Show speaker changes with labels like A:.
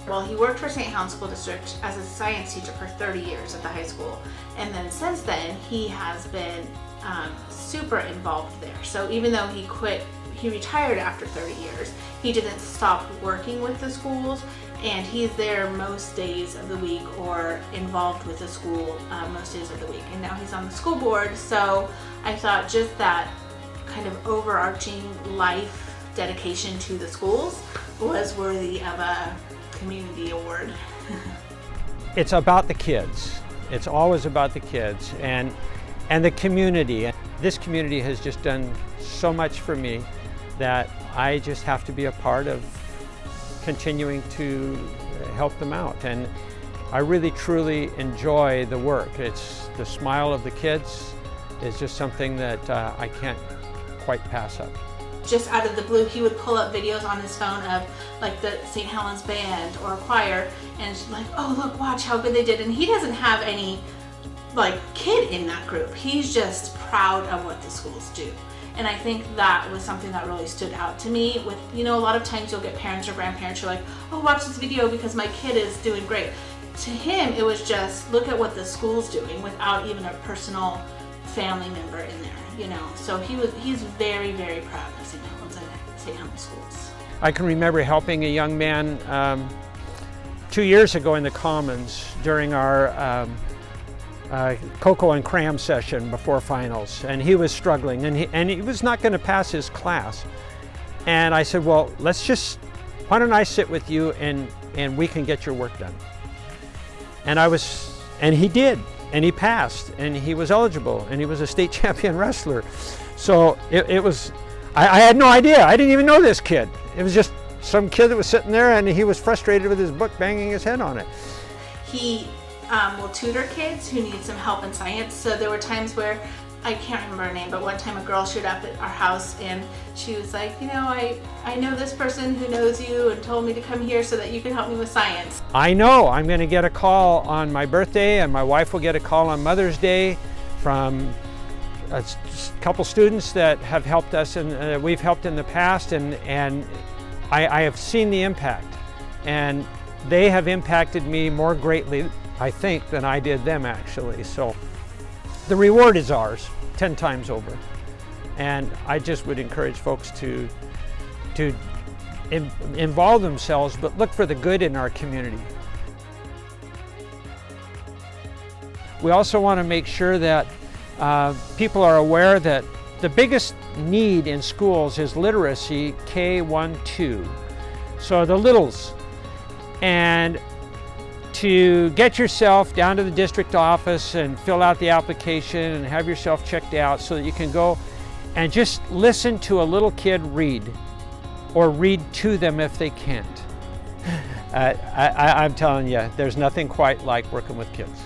A: Well, he worked for St. Helens School District as a science teacher for 30 years at the high school. And then since then, he has been super involved there. So even though he retired after 30 years, he didn't stop working with the schools, and he's there most days of the week or involved with the school most days of the week. And now he's on the school board, so I thought just that kind of overarching life dedication to the schools was worthy of a community award.
B: It's about the kids. It's always about the kids and the community. This community has just done so much for me that I just have to be a part of continuing to help them out. And I really truly enjoy the work. It's the smile of the kids is just something that I can't quite pass up.
A: Just out of the blue, he would pull up videos on his phone of like the St. Helens band or choir, and like, oh look, watch how good they did. And he doesn't have any like kid in that group. He's just proud of what the schools do. And I think that was something that really stood out to me. With, you know, a lot of times you'll get parents or grandparents who are like, oh, watch this video because my kid is doing great. To him, it was just look at what the school's doing without even a personal family member in there, you know. So he's very, very proud of St. Helens and St. Helens schools.
B: I can remember helping a young man 2 years ago in the Commons during our cocoa and cram session before finals, and he was struggling, and he was not going to pass his class. And I said, well, why don't I sit with you and we can get your work done. And he did, and he passed, and he was eligible, and he was a state champion wrestler. So I had no idea. I didn't even know this kid. It was just some kid that was sitting there, and he was frustrated with his book, banging his head on it.
A: He will tutor kids who need some help in science. So there were times where, I can't remember her name, but one time a girl showed up at our house and she was like, you know, I know this person who knows you and told me to come here so that you can help me with science.
B: I know I'm going to get a call on my birthday, and my wife will get a call on Mother's Day from a couple students that have helped us and we've helped in the past, and I have seen the impact, and they have impacted me more greatly, I think, than I did them actually. So the reward is ours 10 times over. And I just would encourage folks to involve themselves, but look for the good in our community. We also want to make sure that people are aware that the biggest need in schools is literacy K-1-2. So the littles. And to get yourself down to the district office and fill out the application and have yourself checked out so that you can go and just listen to a little kid read, or read to them if they can't. I'm telling you, there's nothing quite like working with kids.